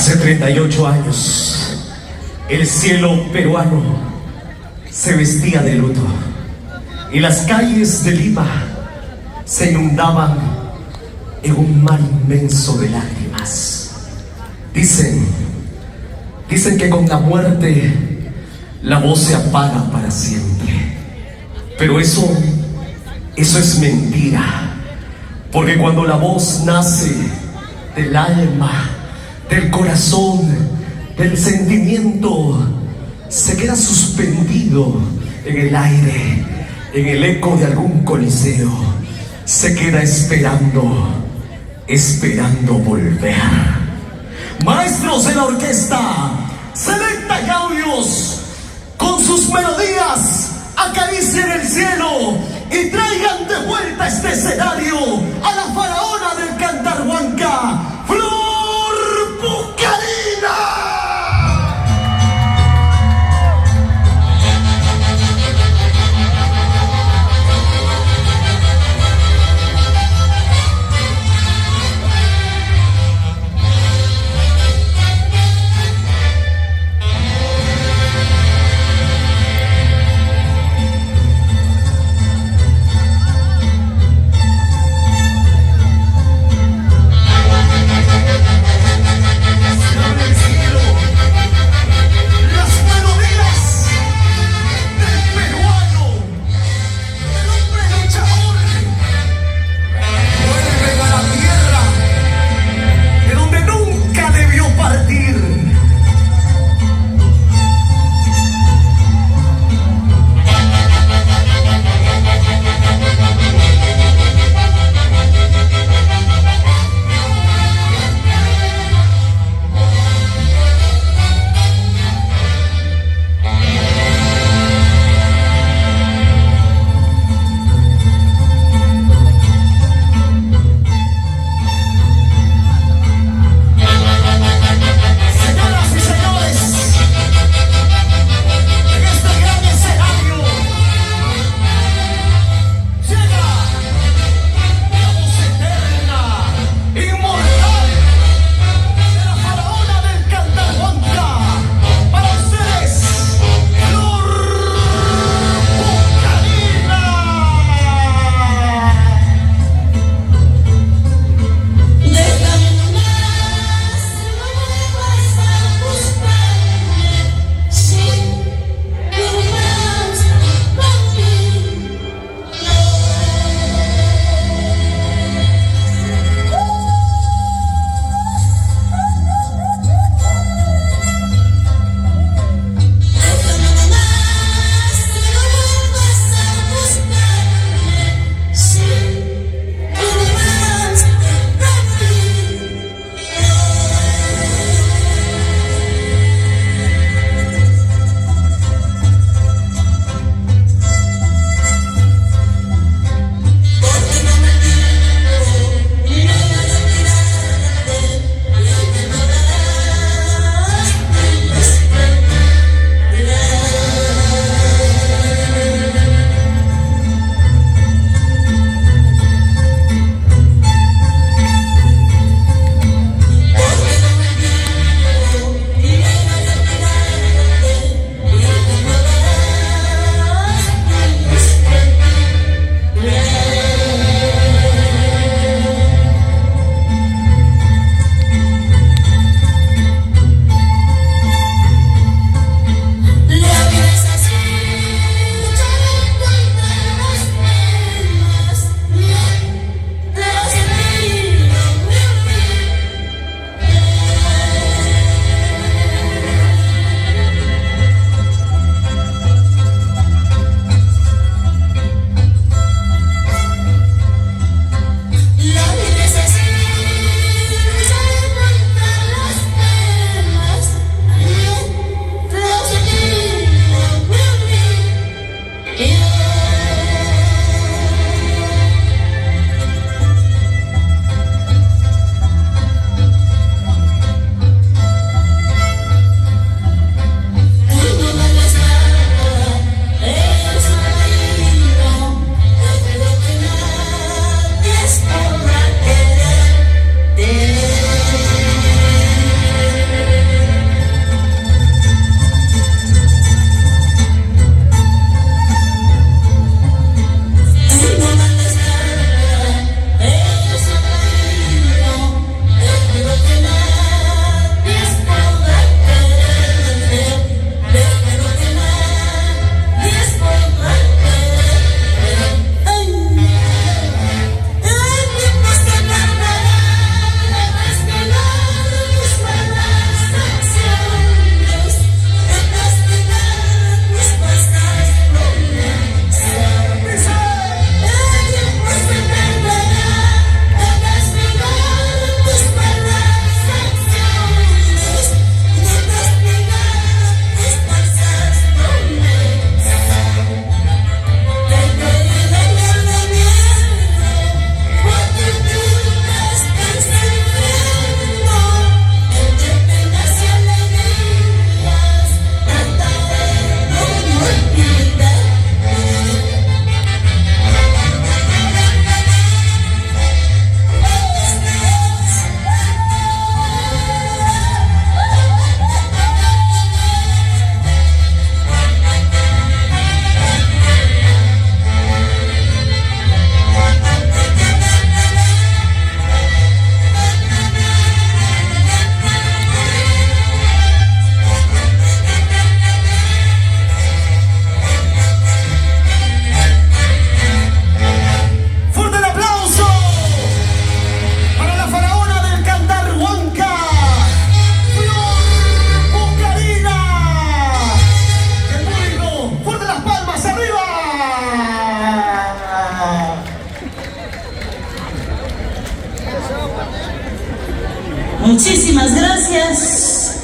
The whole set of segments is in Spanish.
Hace 38 años, el cielo peruano se vestía de luto y las calles de Lima se inundaban en un mar inmenso de lágrimas. Dicen que con la muerte la voz se apaga para siempre. Pero eso es mentira, porque cuando la voz nace del alma, del corazón, del sentimiento, se queda suspendido en el aire, en el eco de algún coliseo. Se queda esperando volver. Maestros de la orquesta, Selecta Gaudios, con sus melodías acaricien el cielo y traigan de vuelta a este escenario a la faraona del cantar huanca, Flor Pucarina.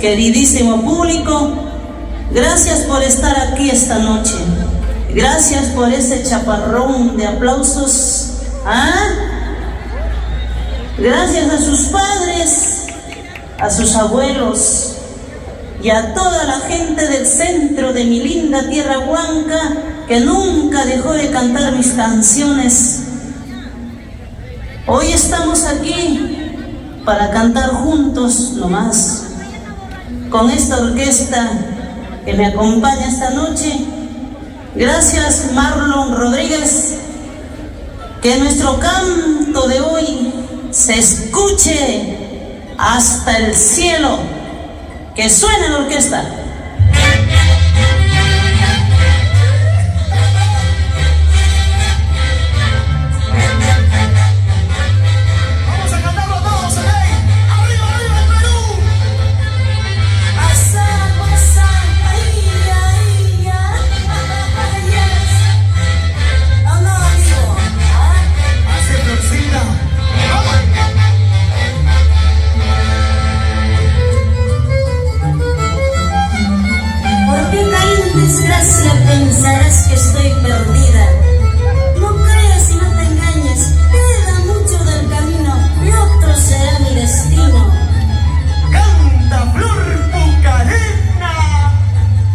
queridísimo público, gracias por estar aquí esta noche. Gracias por ese chaparrón de aplausos. Gracias a sus padres, a sus abuelos y a toda la gente del centro de mi linda tierra huanca que nunca dejó de cantar mis canciones. Hoy estamos aquí para cantar juntos nomás, con esta orquesta que me acompaña esta noche. Gracias, Marlon Rodríguez, que nuestro canto de hoy se escuche hasta el cielo, que suene la orquesta. Desgracia, pensarás que estoy perdida. No creas y no te engañes, queda mucho del camino y otro será mi destino. Canta Flor Pucarena.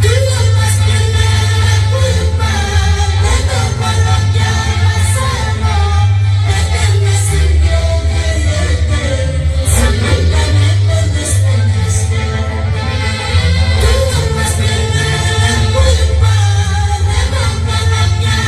Tú no más tienes la culpa de todo lo que ha pasado. ¿De qué me sirvió quererte si nunca me correspondiste? Tú no más tienes la culpa de todo lo que ha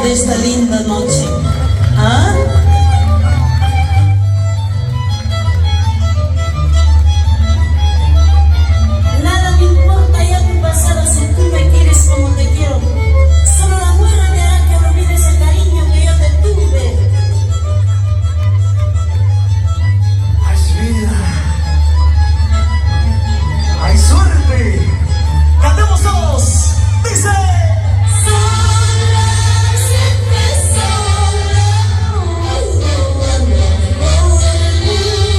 de esta linda noche. ¿Ah? Nada me importa ya tu pasado si tú me quieres como te quiero. Solo la muerte hará que olvides el cariño que yo te tuve. Hay vida, hay suerte. Cantemos todos. Dice. Sola, siempre sola, por el mundo,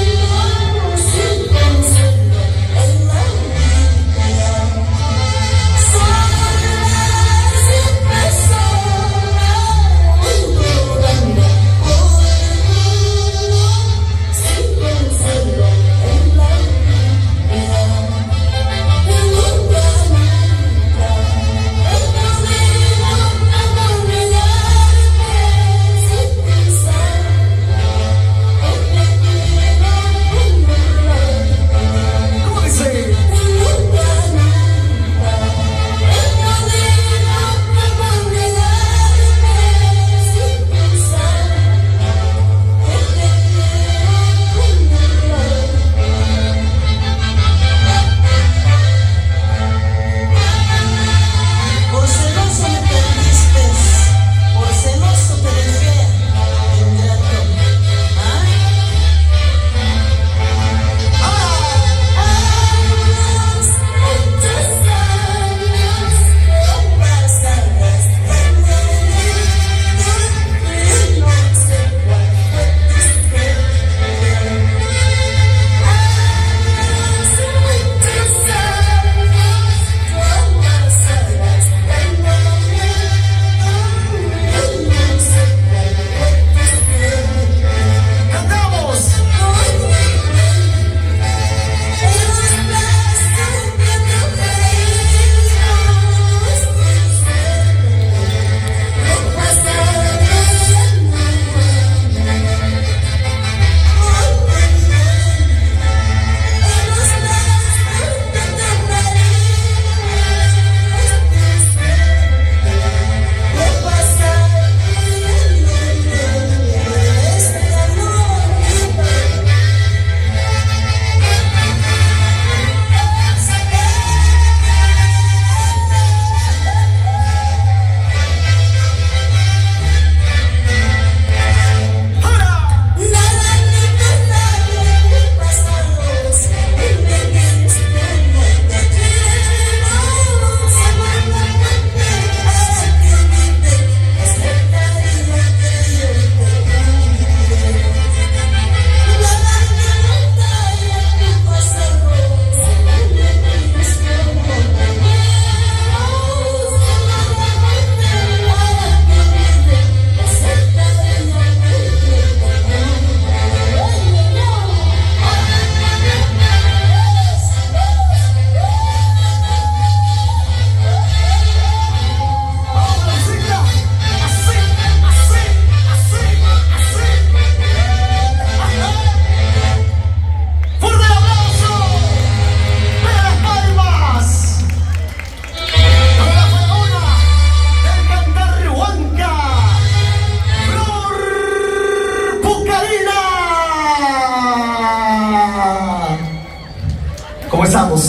sin consuelo en la vida. Sola, siempre sola, por el mundo, sin consuelo en la vida. ¿Cómo dice? Por celoso me perdiste, por celoso te dejé, ingrato. ¿Ah? Años, muchos años, pasadas en el no sé cuál fue tu suerte. Años, muchos años, pasadas en el no sé cuál fue tu suerte. Cantamos. ¡Fuerte el aplauso! ¡Venga las palmas! Para la faraona del cantar Huanca, Flor Pucarina. ¿Cómo estamos?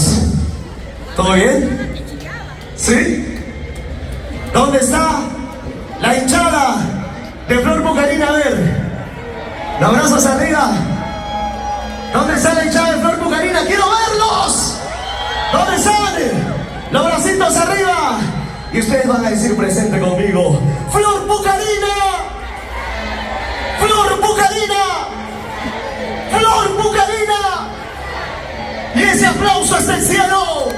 ¿Todo bien? ¿Sí? ¿Dónde está la hinchada de Flor Pucarina? A ver, los brazos arriba. ¿Dónde está la hinchada de Flor Pucarina? ¡Quiero verlos! ¿Dónde están? Los bracitos arriba. Y ustedes van a decir presente conmigo: ¡Flor Pucarina! ¡Flor Pucarina! ¡Flor Pucarina! Y ese aplauso hasta el cielo.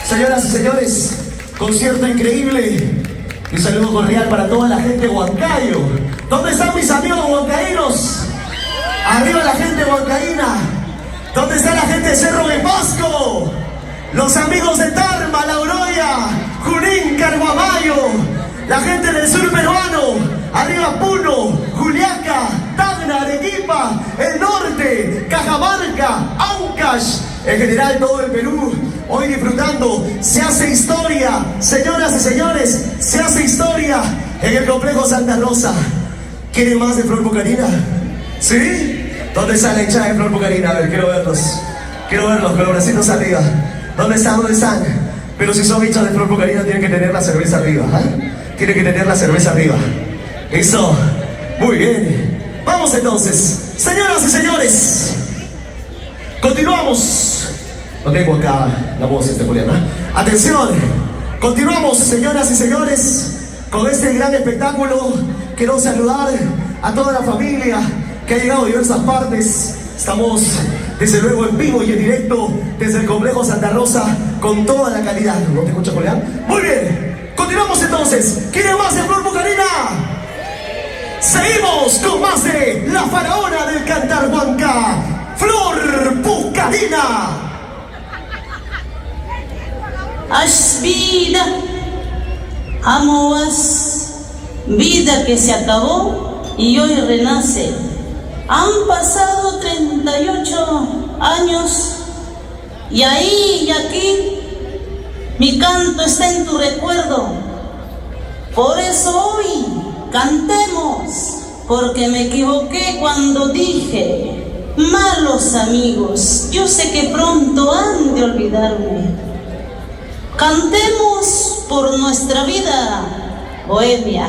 Señoras y señores, concierto increíble. Un saludo cordial para toda la gente de Huancayo. ¿Dónde están mis amigos huancaínos? Arriba la gente huancaína. ¿Dónde está la gente de Cerro de Pasco? Los amigos de Tarma, La Oroya, Junín, Carguamayo. La gente del sur peruano. Arriba Puno, Juliaca, Tacna, Arequipa, el norte, Cajamarca, Ancash. En general todo el Perú. Hoy disfrutando. Se hace historia. Señoras y señores, se hace historia. en el complejo Santa Rosa. ¿Quieren más de Flor Pucarina? ¿Sí? ¿Dónde está la hinchada de Flor Pucarina? A ver, quiero verlos. Quiero verlos con los bracitos arriba. ¿Dónde están? ¿Dónde están? Pero si son hinchas de Flor Pucarina, tienen que tener la cerveza arriba. Tienen que tener la cerveza arriba. Eso. Muy bien. Vamos entonces. Señoras y señores. Continuamos. No tengo acá la voz, Juliana. Atención. Continuamos, señoras y señores, con este gran espectáculo. Quiero saludar a toda la familia que ha llegado de diversas partes. Estamos, desde luego, en vivo y en directo desde el complejo Santa Rosa con toda la calidad. ¿No te escuchas, Julián? Muy bien. Continuamos entonces. ¿Quieren más de Flor Pucarina? Seguimos con más de la faraona del cantar huanca, Flor Pucarina. Ash vida, amoas, vida que se acabó y hoy renace. Han pasado 38 años y ahí y aquí mi canto está en tu recuerdo. Por eso hoy cantemos, porque me equivoqué cuando dije malos amigos. Yo sé que pronto han de olvidarme. Cantemos por nuestra vida bohemia.